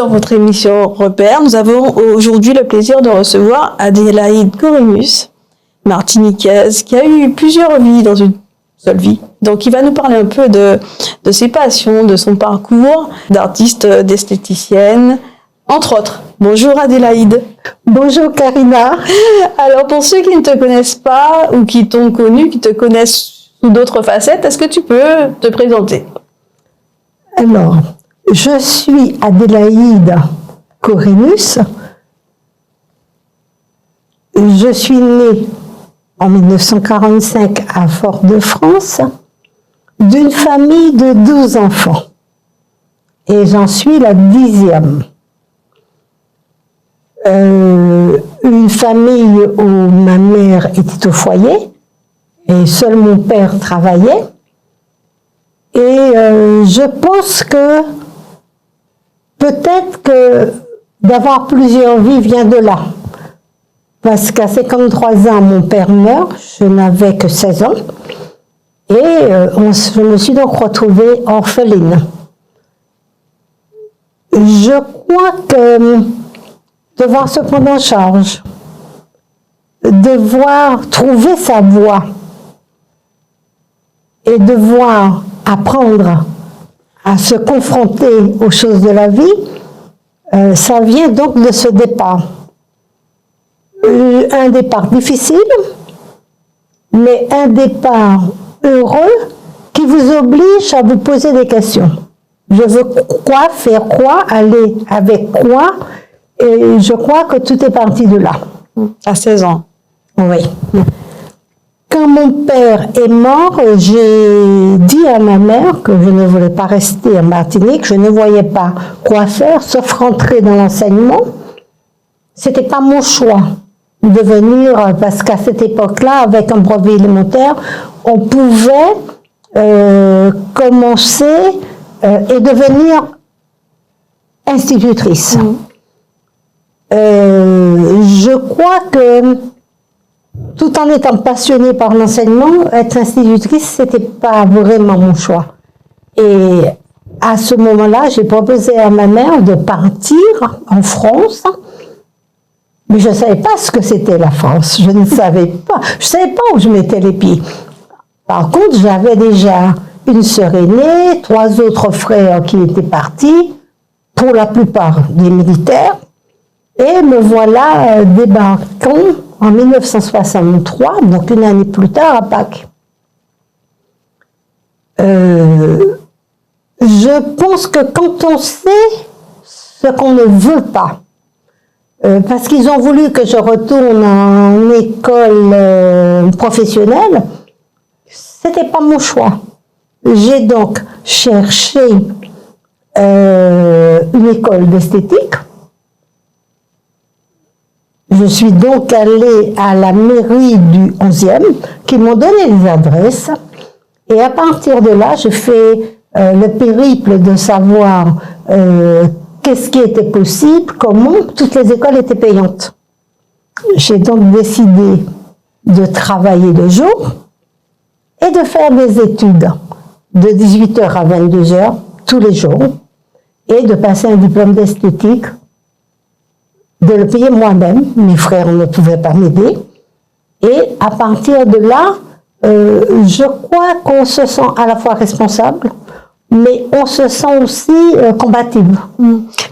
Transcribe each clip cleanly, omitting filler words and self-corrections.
dans votre émission Repère. Nous avons aujourd'hui le plaisir de recevoir Adélaïde Corinus, martiniquaise, qui a eu plusieurs vies dans une seule vie. Donc, il va nous parler un peu de ses passions, de son parcours d'artiste, d'esthéticienne, entre autres. Bonjour Adélaïde. Bonjour Karina. Alors, pour ceux qui ne te connaissent pas ou qui t'ont connu, qui te connaissent sous d'autres facettes, est-ce que tu peux te présenter? Alors, je suis Adélaïde Corinus. Je suis née en 1945 à Fort-de-France d'une famille de 12 enfants. Et j'en suis la 10e. Une famille où ma mère était au foyer et seul mon père travaillait. Et je pense que peut-être que d'avoir plusieurs vies vient de là. Parce qu'à 53 ans, mon père meurt, je n'avais que 16 ans. Et je me suis donc retrouvée orpheline. Je crois que devoir se prendre en charge, devoir trouver sa voie et devoir apprendre à se confronter aux choses de la vie, ça vient donc de ce départ. Un départ difficile, mais un départ heureux qui vous oblige à vous poser des questions. Je veux quoi, faire quoi, aller avec quoi, et je crois que tout est parti de là. À 16 ans. Oui. Quand mon père est mort, j'ai dit à ma mère que je ne voulais pas rester en Martinique, je ne voyais pas quoi faire, sauf rentrer dans l'enseignement. C'était pas mon choix de venir, parce qu'à cette époque-là, avec un brevet élémentaire, on pouvait commencer et devenir institutrice. Je crois que tout en étant passionnée par l'enseignement, être institutrice, c'était pas vraiment mon choix. Et à ce moment-là, j'ai proposé à ma mère de partir en France, mais je ne savais pas ce que c'était la France. Je ne savais pas. Je ne savais pas où je mettais les pieds. Par contre, j'avais déjà une sœur aînée, 3 autres frères qui étaient partis, pour la plupart des militaires, et me voilà débarquant en 1963, donc une année plus tard à Pâques. Je pense que quand on sait ce qu'on ne veut pas, parce qu'ils ont voulu que je retourne en école professionnelle, c'était pas mon choix. J'ai donc cherché une école d'esthétique. Je suis donc allée à la mairie du 11e, qui m'ont donné les adresses. Et à partir de là, j'ai fait le périple de savoir qu'est-ce qui était possible, comment. Toutes les écoles étaient payantes. J'ai donc décidé de travailler de jour et de faire des études de 18h à 22h tous les jours et de passer un diplôme d'esthétique, de le payer moi-même. Mes frères ne pouvaient pas m'aider. Et à partir de là, je crois qu'on se sent à la fois responsable, mais on se sent aussi combative.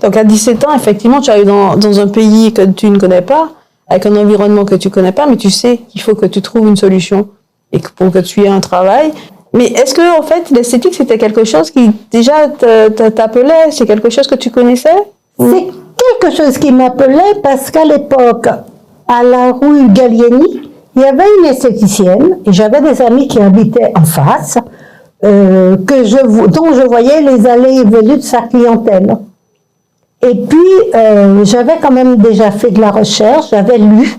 Donc à 17 ans, effectivement, tu arrives dans un pays que tu ne connais pas, avec un environnement que tu ne connais pas, mais tu sais qu'il faut que tu trouves une solution et pour que tu aies un travail. Mais est-ce que, en fait, l'esthétique, c'était quelque chose qui déjà t'appelait? C'est quelque chose que tu connaissais? C'est quelque chose qui m'appelait parce qu'à l'époque, à la rue Gallieni, il y avait une esthéticienne et j'avais des amis qui habitaient en face, dont je voyais les allées et venues de sa clientèle. Et puis, j'avais quand même déjà fait de la recherche, j'avais lu,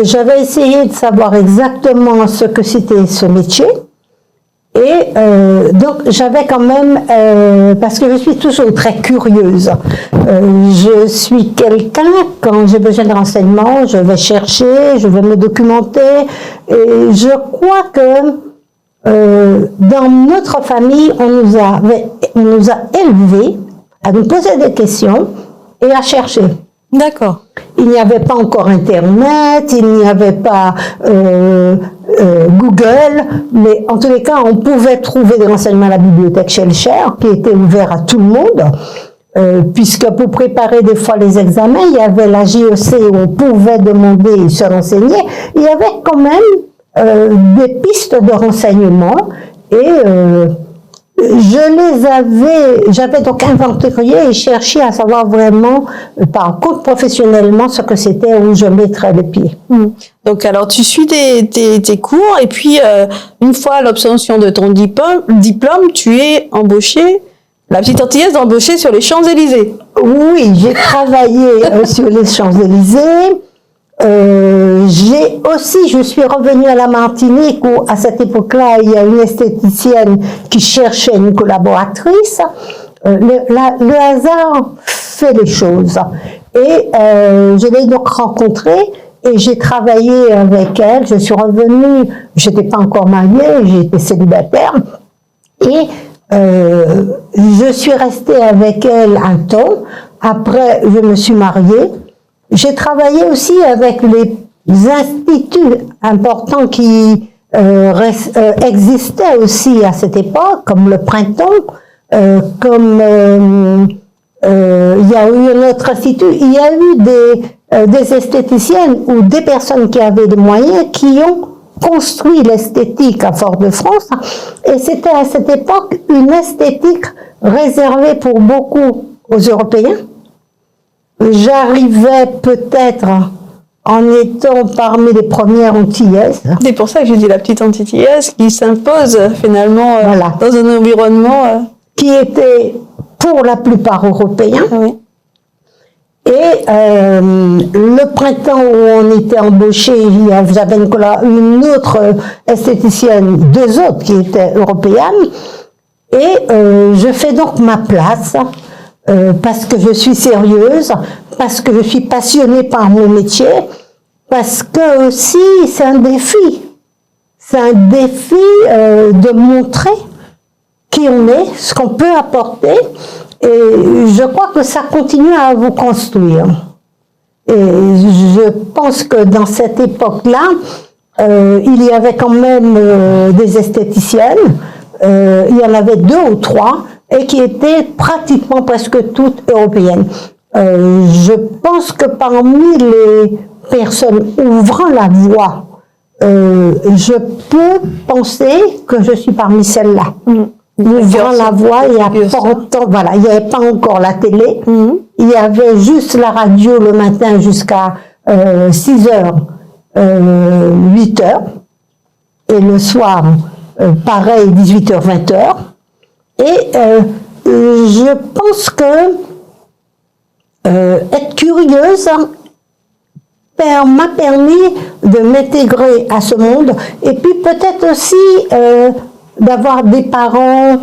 j'avais essayé de savoir exactement ce que c'était ce métier. Et donc j'avais quand même, parce que je suis toujours très curieuse, je suis quelqu'un, quand j'ai besoin de renseignements, je vais chercher, je vais me documenter, et je crois que dans notre famille, on nous a élevés à nous poser des questions et à chercher. D'accord. Il n'y avait pas encore Internet, il n'y avait pas Google, mais en tous les cas, on pouvait trouver des renseignements à la bibliothèque Schellcher, qui était ouvert à tout le monde, puisque pour préparer des fois les examens, il y avait la JEC où on pouvait demander et se renseigner. Il y avait quand même des pistes de renseignement et j'avais donc inventorié et cherché à savoir vraiment, par contre professionnellement, ce que c'était, où je mettrais les pieds. Donc, alors, tu suis tes cours, et puis, une fois l'obtention de ton diplôme, tu es embauchée, la petite Antillaise embauchée sur les Champs-Élysées. Oui, j'ai travaillé sur les Champs-Élysées. Je suis revenue à la Martinique où, à cette époque-là, il y a une esthéticienne qui cherchait une collaboratrice. Le hasard fait les choses. Et je l'ai donc rencontrée et j'ai travaillé avec elle. Je suis revenue, je n'étais pas encore mariée, j'étais célibataire. Et je suis restée avec elle un temps. Après, je me suis mariée. J'ai travaillé aussi avec les instituts importants qui existaient aussi à cette époque, comme le Printemps, il y a eu un autre institut. Il y a eu des esthéticiennes ou des personnes qui avaient des moyens qui ont construit l'esthétique à Fort-de-France. Et c'était à cette époque une esthétique réservée pour beaucoup aux Européens. J'arrivais peut-être en étant parmi les premières antillaises. C'est pour ça que j'ai dit la petite antillaise qui s'impose finalement Voilà. dans un environnement qui était pour la plupart européens. Oui. Et le Printemps où on était embauchés, j'avais une autre esthéticienne, deux autres qui étaient européennes. Et je fais donc ma place. Parce que je suis sérieuse, parce que je suis passionnée par mon métier, parce que aussi c'est un défi. C'est un défi de montrer qui on est, ce qu'on peut apporter, et je crois que ça continue à vous construire. Et je pense que dans cette époque-là, il y avait quand même des esthéticiennes, il y en avait 2 ou 3, et qui étaient pratiquement presque toutes européennes. Je pense que parmi les personnes ouvrant la voie, je peux penser que je suis parmi celles-là. Ouvrant la voie et apportant, voilà, il n'y avait pas encore la télé, il y avait juste la radio le matin jusqu'à 6 heures, 8 heures, et le soir, pareil, 18h, 20h. Et je pense que être curieuse m'a permis de m'intégrer à ce monde, et puis peut-être aussi d'avoir des parents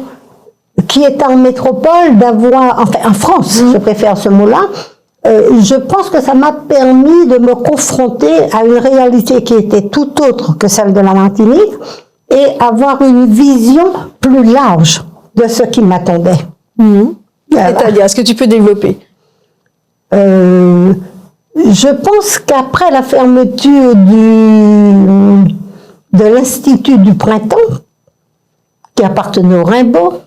qui étaient en métropole, enfin en France, je préfère ce mot-là. Je pense que ça m'a permis de me confronter à une réalité qui était tout autre que celle de la Martinique, et avoir une vision plus large de ce qui m'attendait. C'est-à-dire, est-ce que tu peux développer? Je pense qu'après la fermeture de l'Institut du Printemps, qui appartenait au Rimbaud,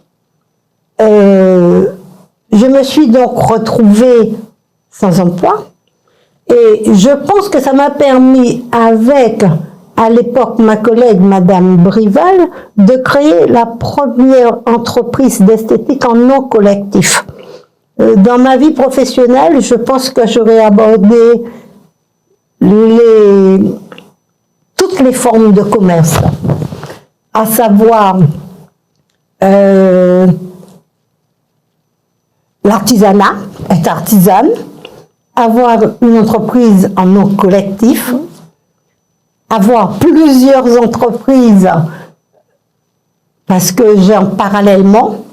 je me suis donc retrouvée sans emploi, et je pense que ça m'a permis, avec à l'époque ma collègue Madame Brival, de créer la première entreprise d'esthétique en non collectif. Dans ma vie professionnelle, je pense que j'aurais abordé toutes les formes de commerce, à savoir l'artisanat, être artisane, avoir une entreprise en non collectif, avoir plusieurs entreprises parce que j'ai en parallèlement,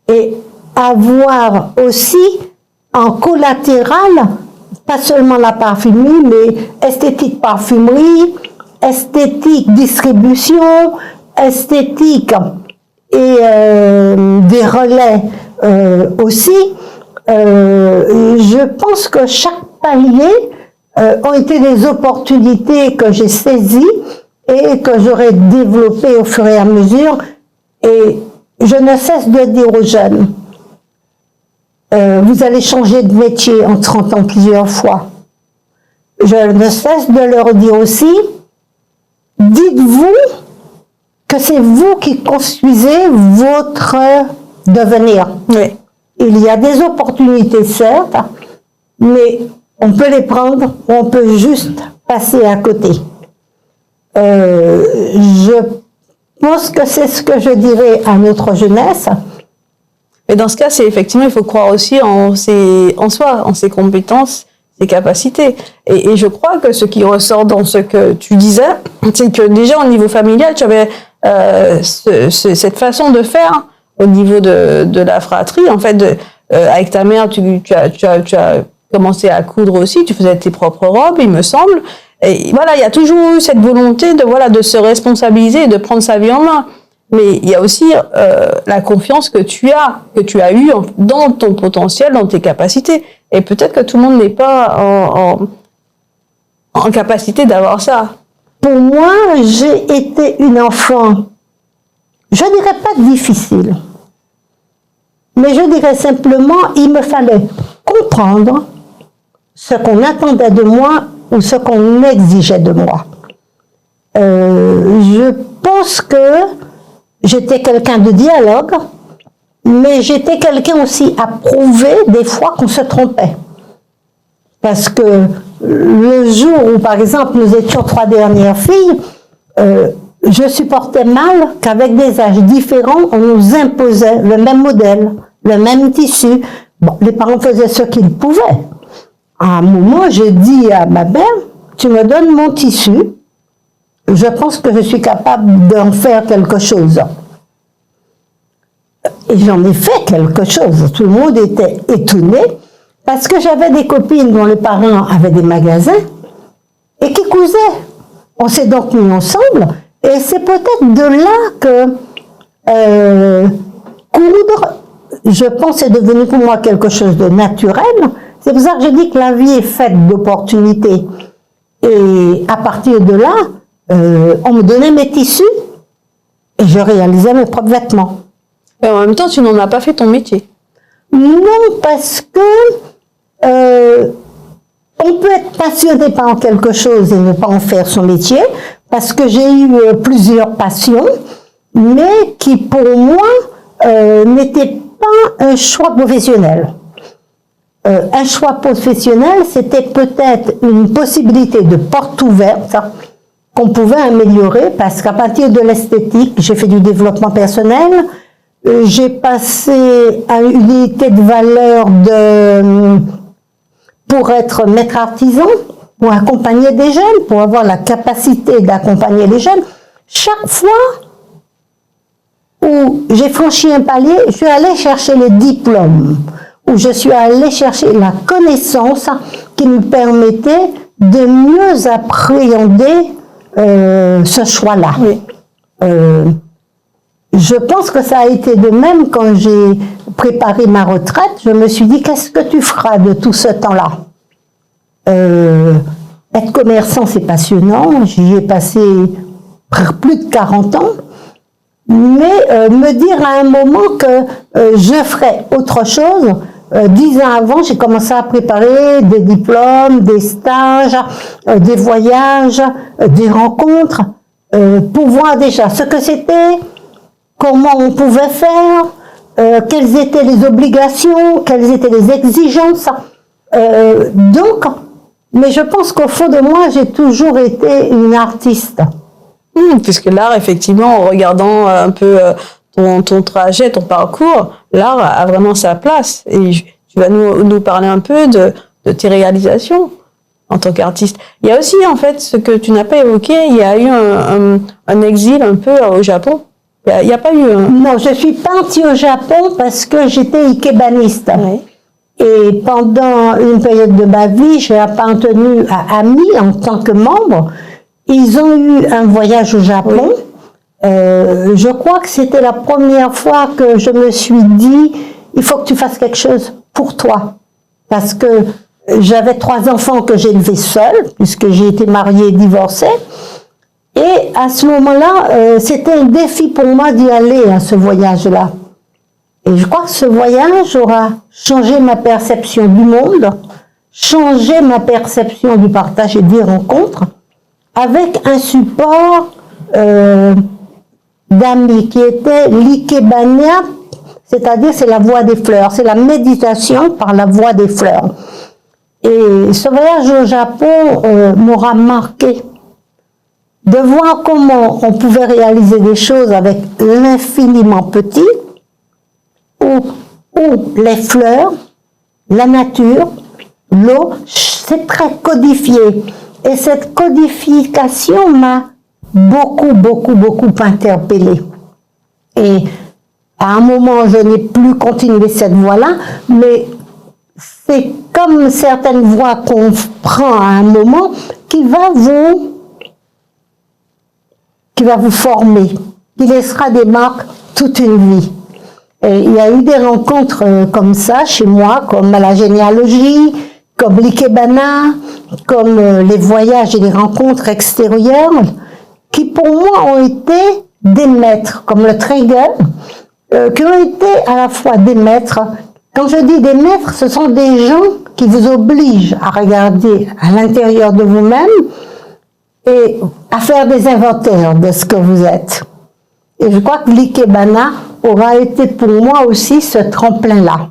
et avoir aussi en collatéral, pas seulement la parfumerie, mais esthétique parfumerie, esthétique distribution, esthétique et des relais aussi, Je pense que chaque palier ont été des opportunités que j'ai saisies et que j'aurais développées au fur et à mesure. Et je ne cesse de dire aux jeunes, vous allez changer de métier en 30 ans plusieurs fois. Je ne cesse de leur dire aussi, dites-vous que c'est vous qui construisez votre devenir. Oui. Il y a des opportunités, certes, mais on peut les prendre ou on peut juste passer à côté. Je pense que c'est ce que je dirais à notre jeunesse. Mais dans ce cas, c'est effectivement, il faut croire aussi en soi, en ses compétences, ses capacités. Et je crois que ce qui ressort dans ce que tu disais, c'est que déjà au niveau familial, tu avais cette façon de faire au niveau de la fratrie. En fait, avec ta mère, tu as commencé à coudre aussi, tu faisais tes propres robes, il me semble. Et voilà, il y a toujours eu cette volonté de se responsabiliser et de prendre sa vie en main. Mais il y a aussi la confiance que tu as eue dans ton potentiel, dans tes capacités. Et peut-être que tout le monde n'est pas en capacité d'avoir ça. Pour moi, j'ai été une enfant, je dirais pas difficile, mais je dirais simplement, il me fallait comprendre ce qu'on attendait de moi ou ce qu'on exigeait de moi. Je pense que j'étais quelqu'un de dialogue, mais j'étais quelqu'un aussi à prouver des fois qu'on se trompait. Parce que le jour où, par exemple, nous étions 3 dernières filles, je supportais mal qu'avec des âges différents, on nous imposait le même modèle, le même tissu. Bon, les parents faisaient ce qu'ils pouvaient. À un moment, j'ai dit à ma mère, tu me donnes mon tissu, je pense que je suis capable d'en faire quelque chose. Et j'en ai fait quelque chose. Tout le monde était étonné parce que j'avais des copines dont les parents avaient des magasins et qui cousaient. On s'est donc mis ensemble et c'est peut-être de là que coudre, je pense, est devenu pour moi quelque chose de naturel. C'est pour ça que je dis que la vie est faite d'opportunités. Et à partir de là, on me donnait mes tissus et je réalisais mes propres vêtements. Et en même temps, tu n'en as pas fait ton métier. Non, parce que on peut être passionné par quelque chose et ne pas en faire son métier, parce que j'ai eu plusieurs passions, mais qui pour moi n'étaient pas un choix professionnel. Un choix professionnel, c'était peut-être une possibilité de porte ouverte qu'on pouvait améliorer, parce qu'à partir de l'esthétique, j'ai fait du développement personnel, j'ai passé à une unité de valeur pour être maître artisan, pour accompagner des jeunes, pour avoir la capacité d'accompagner les jeunes. Chaque fois où j'ai franchi un palier, je suis allée chercher le diplôme, où je suis allée chercher la connaissance qui me permettait de mieux appréhender ce choix-là. Oui. Je pense que ça a été de même quand j'ai préparé ma retraite. Je me suis dit, qu'est-ce que tu feras de tout ce temps-là? Être commerçant, c'est passionnant. J'y ai passé plus de 40 ans. Mais me dire à un moment que je ferais autre chose, 10 ans avant, j'ai commencé à préparer des diplômes, des stages, des voyages, des rencontres, pour voir déjà ce que c'était, comment on pouvait faire, quelles étaient les obligations, quelles étaient les exigences. Donc, mais je pense qu'au fond de moi, j'ai toujours été une artiste. Puisque l'art, effectivement, en regardant un peu ton trajet, ton parcours, l'art a vraiment sa place. Et tu vas nous parler un peu de tes réalisations en tant qu'artiste. Il y a aussi, en fait, ce que tu n'as pas évoqué, il y a eu un exil un peu au Japon. Il n'y a pas eu un... Non, je suis partie au Japon parce que j'étais ikebaniste. Oui. Et pendant une période de ma vie, j'ai appartenu à AMI en tant que membre. Ils ont eu un voyage au Japon. Oui. Je crois que c'était la première fois que je me suis dit, il faut que tu fasses quelque chose pour toi. Parce que j'avais 3 enfants que j'ai élevés seuls, puisque j'ai été mariée et divorcée. Et à ce moment-là, c'était un défi pour moi d'y aller à ce voyage-là. Et je crois que ce voyage aura changé ma perception du monde, changé ma perception du partage et des rencontres, avec un support d'amis qui était l'Ikebana, c'est-à-dire c'est la voie des fleurs, c'est la méditation par la voie des fleurs. Et ce voyage au Japon m'aura marqué de voir comment on pouvait réaliser des choses avec l'infiniment petit, où les fleurs, la nature, l'eau, c'est très codifié. Et cette codification m'a beaucoup interpellée. Et à un moment, je n'ai plus continué cette voie-là, mais c'est comme certaines voies qu'on prend à un moment qui va vous former, qui laissera des marques toute une vie. Et il y a eu des rencontres comme ça chez moi, comme à la généalogie, comme l'Ikebana, comme les voyages et les rencontres extérieures, qui pour moi ont été des maîtres, comme le Trigger, qui ont été à la fois des maîtres. Quand je dis des maîtres, ce sont des gens qui vous obligent à regarder à l'intérieur de vous-même et à faire des inventaires de ce que vous êtes. Et je crois que l'Ikebana aura été pour moi aussi ce tremplin-là.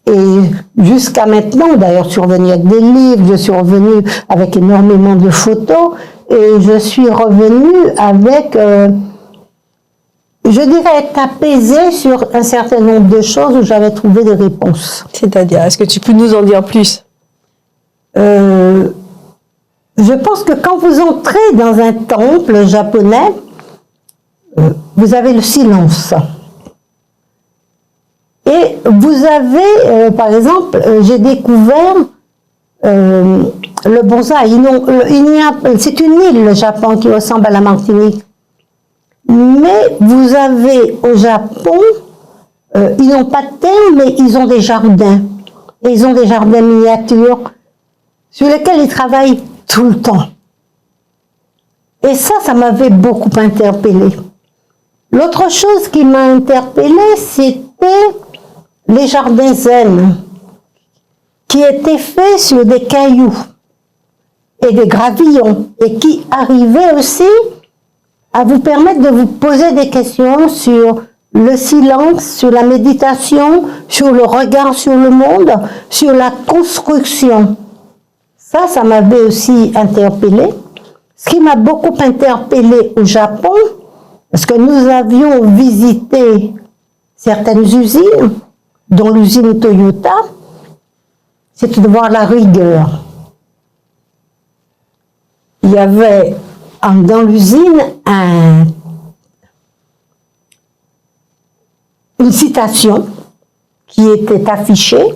Et jusqu'à maintenant, d'ailleurs, je suis revenue avec des livres, je suis revenue avec énormément de photos, et je suis revenue avec, je dirais, être apaisée sur un certain nombre de choses où j'avais trouvé des réponses. C'est-à-dire, est-ce que tu peux nous en dire plus? Je pense que quand vous entrez dans un temple japonais, vous avez le silence. Et vous avez, par exemple, j'ai découvert le bonsaï. C'est une île, le Japon, qui ressemble à la Martinique. Mais vous avez au Japon, ils n'ont pas de terre, mais ils ont des jardins. Et ils ont des jardins miniatures sur lesquels ils travaillent tout le temps. Et ça m'avait beaucoup interpellée. L'autre chose qui m'a interpellée, c'était les jardins zen, qui étaient faits sur des cailloux et des gravillons, et qui arrivaient aussi à vous permettre de vous poser des questions sur le silence, sur la méditation, sur le regard sur le monde, sur la construction. Ça m'avait aussi interpellée. Ce qui m'a beaucoup interpellée au Japon, parce que nous avions visité certaines usines, dont l'usine Toyota, c'était de voir la rigueur. Il y avait dans l'usine une citation qui était affichée,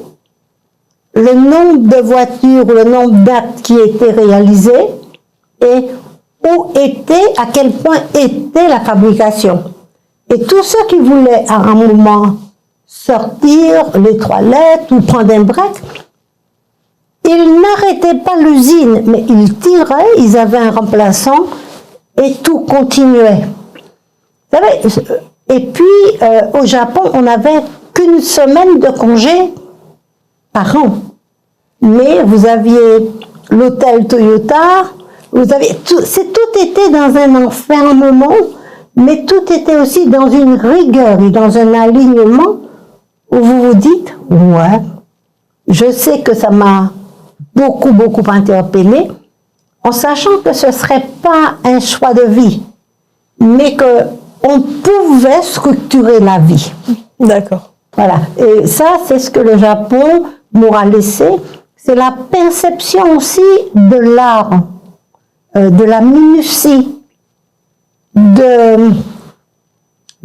le nombre de voitures, le nombre d'actes qui étaient réalisés et à quel point était la fabrication. Et tous ceux qui voulaient à un moment sortir les toilettes ou prendre un break, ils n'arrêtaient pas l'usine, mais ils tiraient, ils avaient un remplaçant et tout continuait. Vous savez, et puis au Japon, on n'avait qu'une semaine de congé par an. Mais vous aviez l'hôtel Toyota, vous aviez tout était dans un enfermement, mais tout était aussi dans une rigueur et dans un alignement où vous vous dites, ouais, je sais que ça m'a beaucoup interpellé, en sachant que ce ne serait pas un choix de vie, mais qu'on pouvait structurer la vie. D'accord. Voilà. Et ça, c'est ce que le Japon m'aura laissé. C'est la perception aussi de l'art, de la minutie.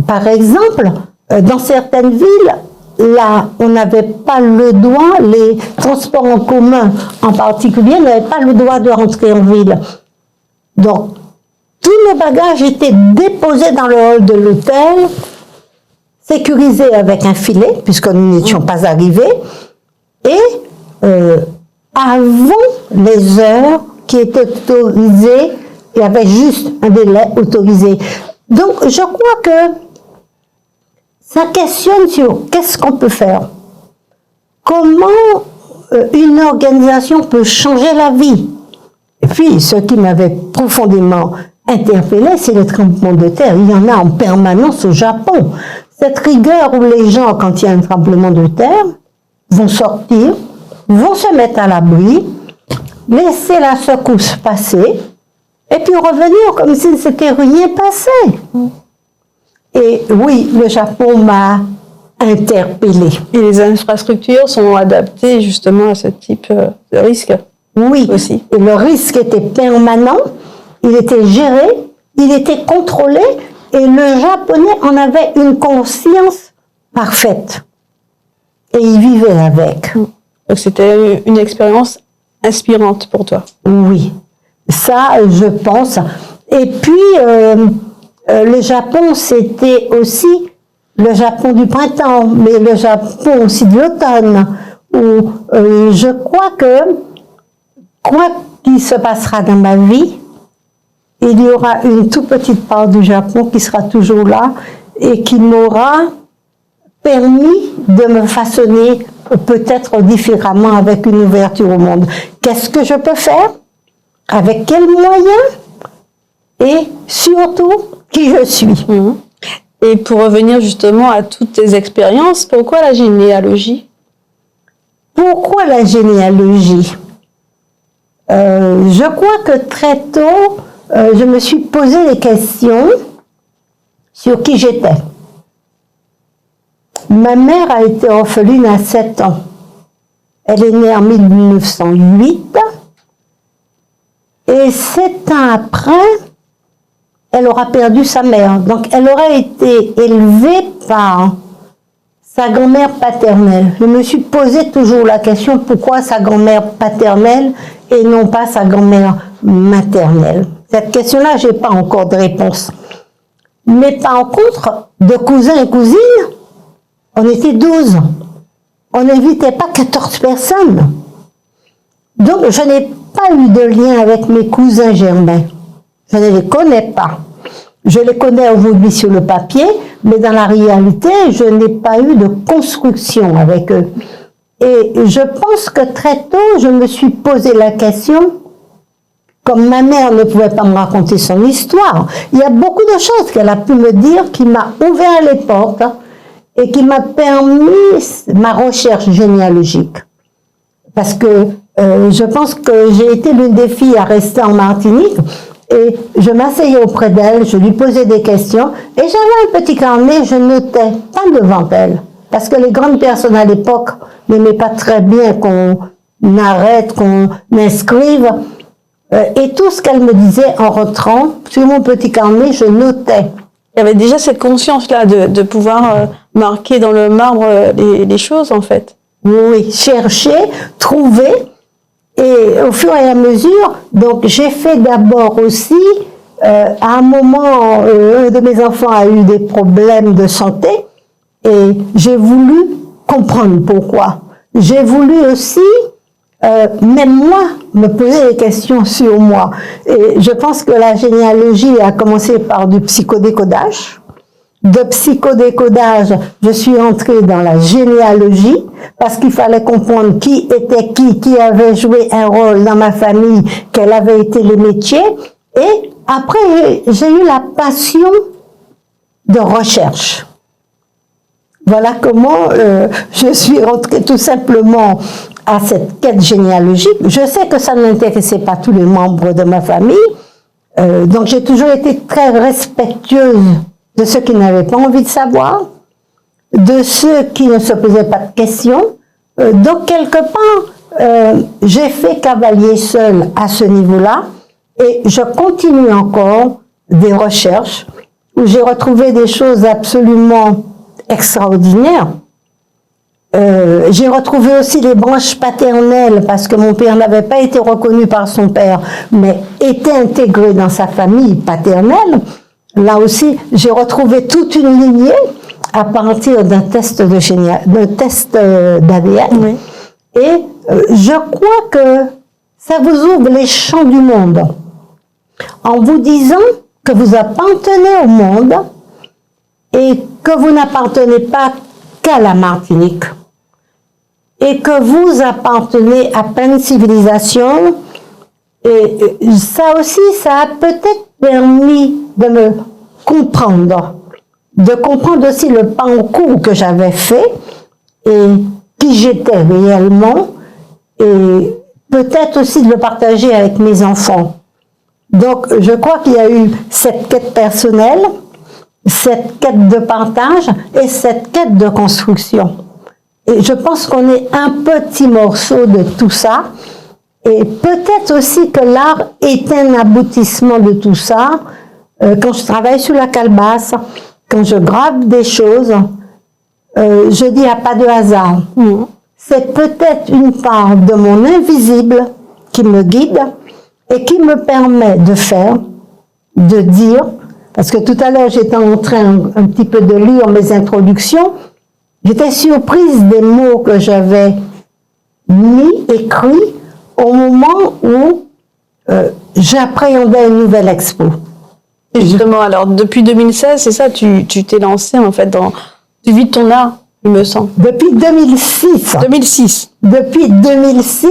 Par exemple, dans certaines villes, là, on n'avait pas le droit, les transports en commun en particulier, n'avaient pas le droit de rentrer en ville. Donc, tous nos bagages étaient déposés dans le hall de l'hôtel. sécurisé avec un filet, puisque nous n'étions pas arrivés, et avant les heures qui étaient autorisées, il y avait juste un délai autorisé. Donc, je crois que ça questionne sur qu'est-ce qu'on peut faire. Comment une organisation peut changer la vie. Et puis, ce qui m'avait profondément interpellé, c'est le tremblement de terre. Il y en a en permanence au Japon. Cette rigueur où les gens, quand il y a un tremblement de terre, vont sortir, vont se mettre à l'abri, laisser la secousse passer, et puis revenir comme si ne s'était rien passé. Et oui, le Japon m'a interpellée. Et les infrastructures sont adaptées justement à ce type de risque. Oui, aussi. Et le risque était permanent, il était géré, il était contrôlé, et le Japonais en avait une conscience parfaite. Et il vivait avec. Donc c'était une expérience inspirante pour toi. Oui, ça je pense. Et puis, le Japon, c'était aussi le Japon du printemps, mais le Japon aussi de l'automne, où je crois que quoi qu'il se passera dans ma vie, il y aura une toute petite part du Japon qui sera toujours là et qui m'aura permis de me façonner peut-être différemment avec une ouverture au monde. Qu'est-ce que je peux faire? Avec quels moyens? Et surtout, qui je suis. Et pour revenir justement à toutes tes expériences, pourquoi la généalogie? Pourquoi la généalogie? Je crois que très tôt, je me suis posé des questions sur qui j'étais. Ma mère a été orpheline à 7 ans. Elle est née en 1908. Et 7 ans après, elle aura perdu sa mère. Donc, elle aurait été élevée par sa grand-mère paternelle. Je me suis posé toujours la question, pourquoi sa grand-mère paternelle et non pas sa grand-mère maternelle? Cette question-là, je n'ai pas encore de réponse. Mais par contre, de cousins et cousines, on était 12. On n'invitait pas 14 personnes. Donc, je n'ai pas eu de lien avec mes cousins germains. Je ne les connais pas. Je les connais aujourd'hui sur le papier, mais dans la réalité, je n'ai pas eu de construction avec eux. Et je pense que très tôt, je me suis posé la question, comme ma mère ne pouvait pas me raconter son histoire, il y a beaucoup de choses qu'elle a pu me dire qui m'a ouvert les portes et qui m'a permis ma recherche généalogique. Parce que je pense que j'ai été l'une des filles à rester en Martinique et je m'asseyais auprès d'elle, je lui posais des questions et j'avais un petit carnet, je notais, pas devant elle. Parce que les grandes personnes à l'époque n'aimaient pas très bien qu'on arrête, qu'on inscrive. Et tout ce qu'elle me disait en rentrant, sur mon petit carnet, je notais. Il y avait déjà cette conscience-là de pouvoir marquer dans le marbre les choses, en fait. Oui, chercher, trouver. Et au fur et à mesure, donc j'ai fait d'abord aussi, à un moment, un de mes enfants a eu des problèmes de santé et j'ai voulu comprendre pourquoi. J'ai voulu aussi, même moi, me poser des questions sur moi. Et je pense que la généalogie a commencé par du psychodécodage. De psychodécodage, je suis entrée dans la généalogie parce qu'il fallait comprendre qui était qui avait joué un rôle dans ma famille, quels avaient été les métiers. Et après, j'ai eu la passion de recherche. Voilà comment je suis rentrée tout simplement à cette quête généalogique. Je sais que ça n'intéressait pas tous les membres de ma famille, donc j'ai toujours été très respectueuse de ceux qui n'avaient pas envie de savoir, de ceux qui ne se posaient pas de questions. Donc, quelque part, j'ai fait cavalier seul à ce niveau-là et je continue encore des recherches où j'ai retrouvé des choses absolument extraordinaires. J'ai retrouvé aussi les branches paternelles parce que mon père n'avait pas été reconnu par son père, mais était intégré dans sa famille paternelle. Là aussi, j'ai retrouvé toute une lignée à partir d'un test d'ADN. Oui. Et je crois que ça vous ouvre les champs du monde en vous disant que vous appartenez au monde et que vous n'appartenez pas qu'à la Martinique et que vous appartenez à plein de civilisations. Et ça aussi, ça a peut-être permis de me comprendre, de comprendre aussi le parcours que j'avais fait et qui j'étais réellement, et peut-être aussi de le partager avec mes enfants. Donc, je crois qu'il y a eu cette quête personnelle, cette quête de partage et cette quête de construction. Et je pense qu'on est un petit morceau de tout ça. Et peut-être aussi que l'art est un aboutissement de tout ça. Quand je travaille sur la calebasse, quand je grave des choses, je dis il n'y a pas de hasard. C'est peut-être une part de mon invisible qui me guide et qui me permet de faire, de dire, parce que tout à l'heure j'étais en train un petit peu de lire mes introductions, j'étais surprise des mots que j'avais écrits au moment où j'appréhendais une nouvelle expo. Justement, alors depuis 2016, c'est ça, tu t'es lancé en fait tu vis de ton art, il me semble. Depuis 2006. 2006. Depuis 2006,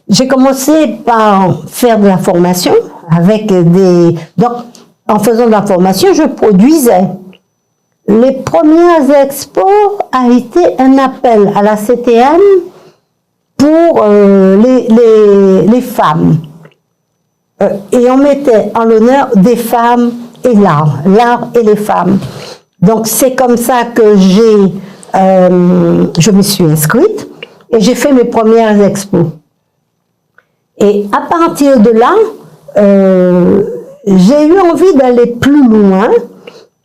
j'ai commencé par faire de la formation avec donc, en faisant de la formation, je produisais. Les premières expos a été un appel à la CTM pour les femmes. Et on mettait en l'honneur des femmes et l'art et les femmes. Donc c'est comme ça que je me suis inscrite et j'ai fait mes premières expos. Et à partir de là, j'ai eu envie d'aller plus loin.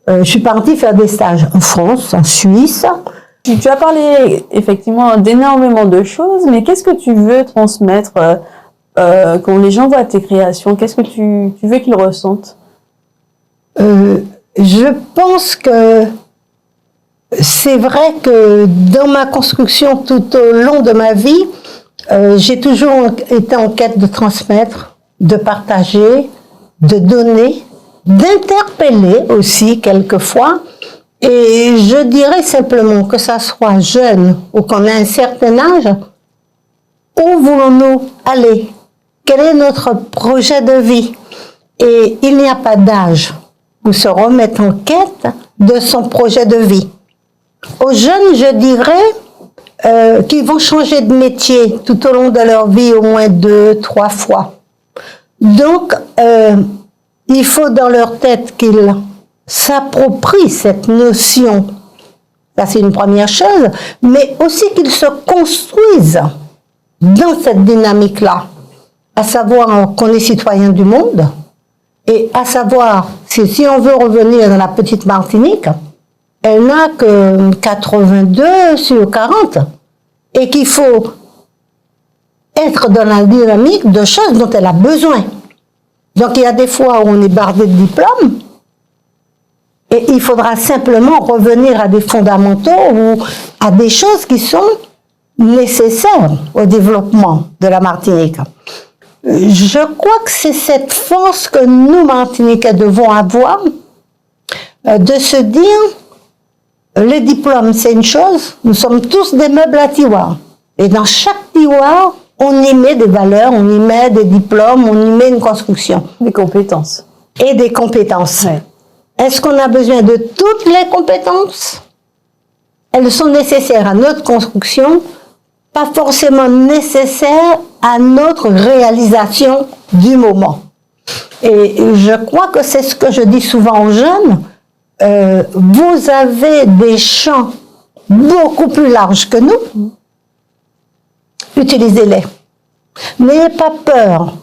Je suis partie faire des stages en France, en Suisse. Tu as parlé effectivement d'énormément de choses, mais qu'est-ce que tu veux transmettre quand les gens voient tes créations? Qu'est-ce que tu veux qu'ils ressentent? Je pense que c'est vrai que dans ma construction tout au long de ma vie, j'ai toujours été en quête de transmettre, de partager, de donner, d'interpeller aussi quelquefois. Et je dirais simplement que ça soit jeune ou qu'on ait un certain âge, où voulons-nous aller? Quel est notre projet de vie? Et il n'y a pas d'âge pour se remettre en quête de son projet de vie. Aux jeunes, je dirais qu'ils vont changer de métier tout au long de leur vie au moins 2-3 fois. Donc, il faut dans leur tête qu'ils s'approprient cette notion. Ça, c'est une première chose, mais aussi qu'ils se construisent dans cette dynamique-là, à savoir qu'on est citoyen du monde, et à savoir, si on veut revenir dans la petite Martinique, elle n'a que 82 sur 40, et qu'il faut être dans la dynamique de choses dont elle a besoin. Donc il y a des fois où on est bardé de diplômes, et il faudra simplement revenir à des fondamentaux ou à des choses qui sont nécessaires au développement de la Martinique. Je crois que c'est cette force que nous, Martiniquais, devons avoir, de se dire, les diplômes, c'est une chose, nous sommes tous des meubles à tiroir. Et dans chaque tiroir, on y met des valeurs, on y met des diplômes, on y met une construction. Des compétences. Et des compétences. Ouais. Est-ce qu'on a besoin de toutes les compétences? Elles sont nécessaires à notre construction, pas forcément nécessaires à notre réalisation du moment. Et je crois que c'est ce que je dis souvent aux jeunes. Vous avez des champs beaucoup plus larges que nous. Utilisez-les. N'ayez pas peur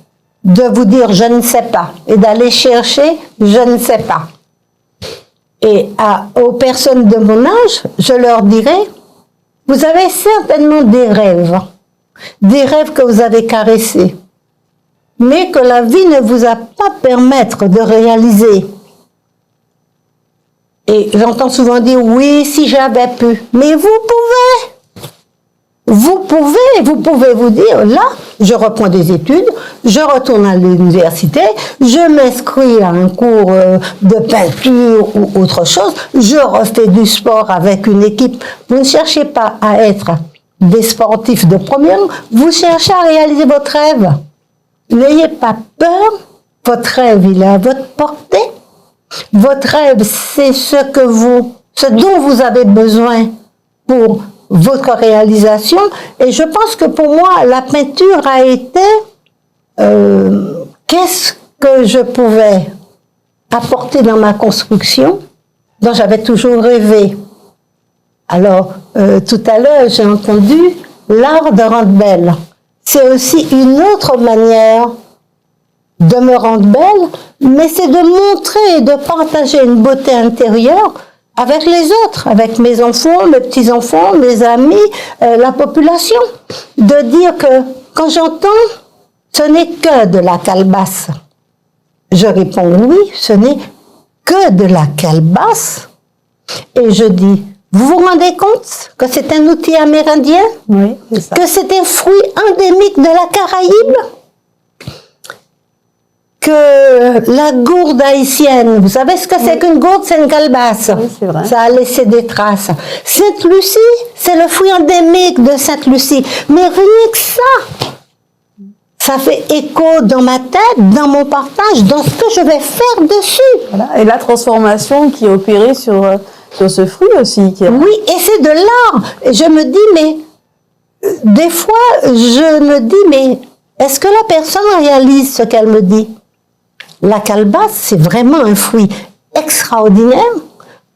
de vous dire je ne sais pas et d'aller chercher je ne sais pas. Et aux personnes de mon âge, je leur dirais, vous avez certainement des rêves que vous avez caressés, mais que la vie ne vous a pas permis de réaliser. Et j'entends souvent dire, oui, si j'avais pu. Mais vous pouvez vous dire, là, je reprends des études, je retourne à l'université, je m'inscris à un cours de peinture ou autre chose, je refais du sport avec une équipe. Vous ne cherchez pas à être des sportifs de premier rang, vous cherchez à réaliser votre rêve. N'ayez pas peur, votre rêve, il est à votre portée. Votre rêve, c'est ce dont vous avez besoin pour votre réalisation. Et je pense que pour moi, la peinture a été qu'est-ce que je pouvais apporter dans ma construction dont j'avais toujours rêvé. Alors, tout à l'heure, j'ai entendu l'art de rendre belle. C'est aussi une autre manière de me rendre belle, mais c'est de montrer et de partager une beauté intérieure avec les autres, avec mes enfants, mes petits-enfants, mes amis, la population. De dire que quand j'entends, ce n'est que de la calebasse. Je réponds oui, ce n'est que de la calebasse. Et je dis, vous vous rendez compte que c'est un outil amérindien? Oui, c'est ça. Que c'est un fruit endémique de la Caraïbe? Que la gourde haïtienne, vous savez ce que c'est qu'une gourde? C'est une calebasse. Oui, c'est vrai. Ça a laissé des traces. Sainte-Lucie, c'est le fruit endémique de Sainte-Lucie. Mais rien que ça fait écho dans ma tête, dans mon partage, dans ce que je vais faire dessus. Voilà. Et la transformation qui est opérée sur ce fruit aussi. Oui, et c'est de l'art. Et je me dis, mais des fois, je me dis, mais est-ce que la personne réalise ce qu'elle me dit? La calebasse, c'est vraiment un fruit extraordinaire,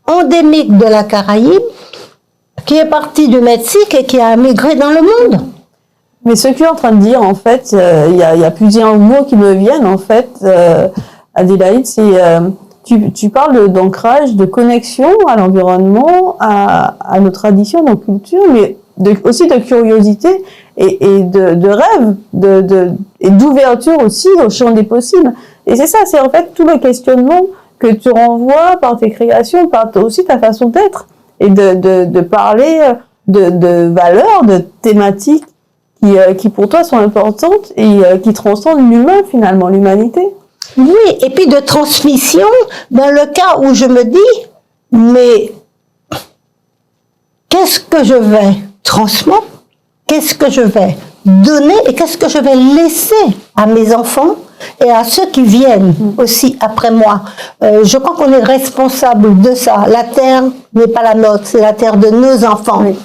endémique de la Caraïbe, qui est parti du Mexique et qui a migré dans le monde. Mais ce que tu es en train de dire, en fait, il y a plusieurs mots qui me viennent, en fait, Adélaïde, c'est tu parles d'ancrage, de connexion à l'environnement, à nos traditions, nos cultures, mais aussi de curiosité et de rêve, et d'ouverture aussi au champ des possibles. Et c'est ça, c'est en fait tout le questionnement que tu renvoies par tes créations, par aussi ta façon d'être, et de parler de valeurs, de thématiques qui pour toi sont importantes et qui transcendent l'humain finalement, l'humanité. Oui, et puis de transmission, dans le cas où je me dis, mais qu'est-ce que je vais transmettre? Qu'est-ce que je vais donner et qu'est-ce que je vais laisser à mes enfants et à ceux qui viennent aussi après moi? Je crois qu'on est responsable de ça. La terre n'est pas la nôtre, c'est la terre de nos enfants. Oui.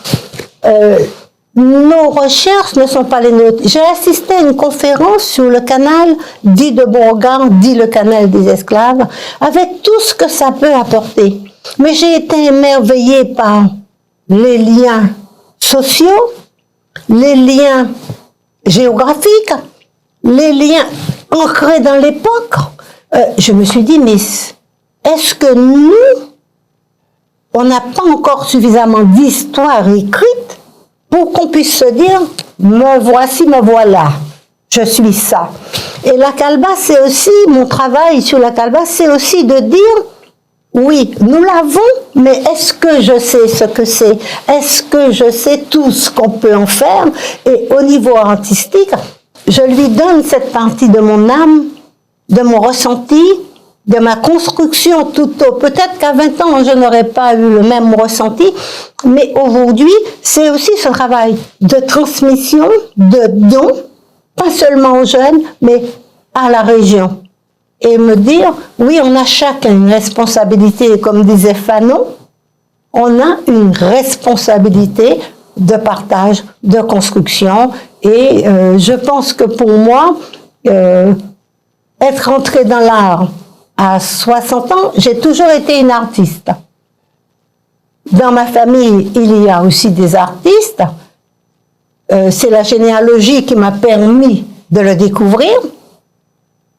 Nos recherches ne sont pas les nôtres. J'ai assisté à une conférence sur le canal dit de Bourgogne, dit le canal des esclaves, avec tout ce que ça peut apporter. Mais j'ai été émerveillée par les liens sociaux, les liens géographiques, les liens ancrés dans l'époque. Je me suis dit, mais est-ce que nous, on n'a pas encore suffisamment d'histoire écrite pour qu'on puisse se dire, me voici, me voilà, je suis ça. Et la calebasse, c'est aussi, mon travail sur la calebasse, c'est aussi de dire, oui, nous l'avons, mais est-ce que je sais ce que c'est? Est-ce que je sais tout ce qu'on peut en faire? Et au niveau artistique, je lui donne cette partie de mon âme, de mon ressenti, de ma construction tout au. Peut-être qu'à 20 ans, je n'aurais pas eu le même ressenti, mais aujourd'hui, c'est aussi ce travail de transmission, de don, pas seulement aux jeunes, mais à la région. Et me dire, oui, on a chacun une responsabilité, comme disait Fanon, on a une responsabilité de partage, de construction, et je pense que pour moi, être entrée dans l'art à 60 ans, j'ai toujours été une artiste. Dans ma famille, il y a aussi des artistes. C'est la généalogie qui m'a permis de le découvrir.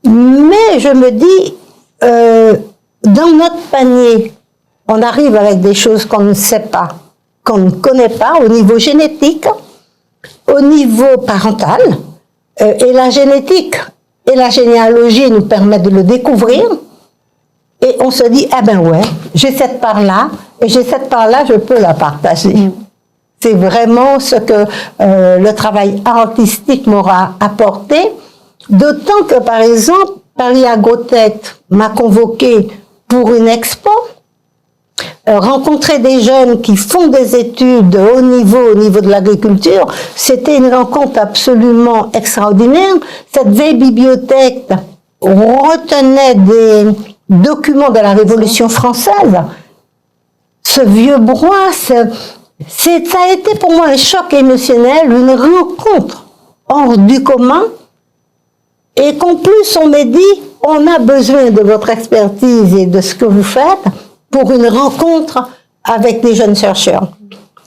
Mais je me dis, dans notre panier, on arrive avec des choses qu'on ne sait pas, qu'on ne connaît pas au niveau génétique, au niveau parental, et la génétique et la généalogie nous permettent de le découvrir. et on se dit, eh ben ouais, j'ai cette part-là, et j'ai cette part-là, je peux la partager. C'est vraiment ce que le travail artistique m'aura apporté, d'autant que, par exemple, Paris Agrotech m'a convoqué pour une expo, rencontrer des jeunes qui font des études de haut niveau au niveau de l'agriculture, c'était une rencontre absolument extraordinaire. Cette vieille bibliothèque retenait des documents de la Révolution française. Ce vieux bois, ça a été pour moi un choc émotionnel, une rencontre hors du commun, et qu'en plus on m'a dit, on a besoin de votre expertise et de ce que vous faites pour une rencontre avec des jeunes chercheurs.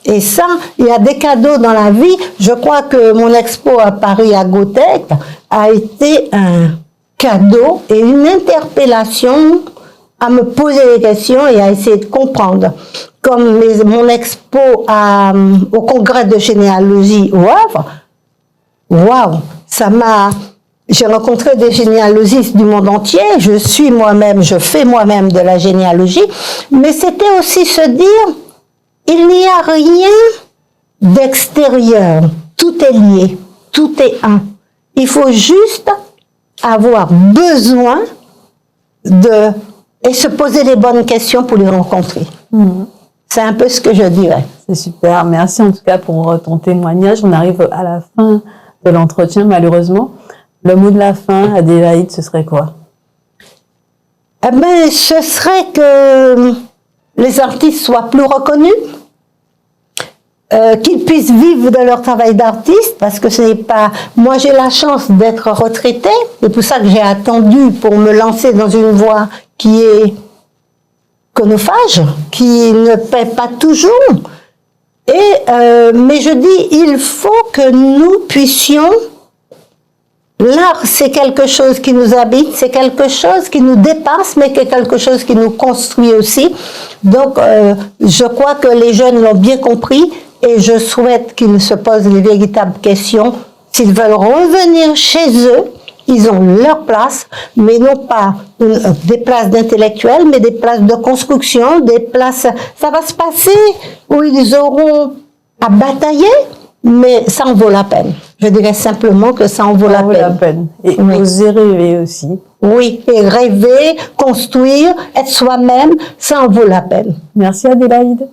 Et ça, il y a des cadeaux dans la vie. Je crois que mon expo à Paris Agrotech a été un cadeau et une interpellation à me poser des questions et à essayer de comprendre. Comme mon expo au congrès de généalogie au Havre, waouh, j'ai rencontré des généalogistes du monde entier, je fais moi-même de la généalogie, mais c'était aussi se dire, il n'y a rien d'extérieur, tout est lié, tout est un. Il faut juste avoir besoin et se poser les bonnes questions pour les rencontrer. C'est un peu ce que je dirais. C'est super, merci en tout cas pour ton témoignage. On arrive à la fin de l'entretien, malheureusement. Le mot de la fin, Adélaïde, ce serait quoi? Eh bien, ce serait que les artistes soient plus reconnus, qu'ils puissent vivre de leur travail d'artiste, parce que ce n'est pas... Moi, j'ai la chance d'être retraitée, c'est pour ça que j'ai attendu pour me lancer dans une voie qui est chronophage, qui ne paie pas toujours. Mais je dis, il faut que nous puissions... L'art, c'est quelque chose qui nous habite, c'est quelque chose qui nous dépasse, mais c'est quelque chose qui nous construit aussi. Donc, je crois que les jeunes l'ont bien compris et je souhaite qu'ils se posent les véritables questions. S'ils veulent revenir chez eux, ils ont leur place, mais non pas des places d'intellectuels, mais des places de construction, des places... Ça va se passer où ils auront à batailler, mais ça en vaut la peine. Je dirais simplement que ça en vaut la peine. Et oui. Oser rêver aussi. Oui, et rêver, construire, être soi-même, ça en vaut la peine. Merci Adélaïde.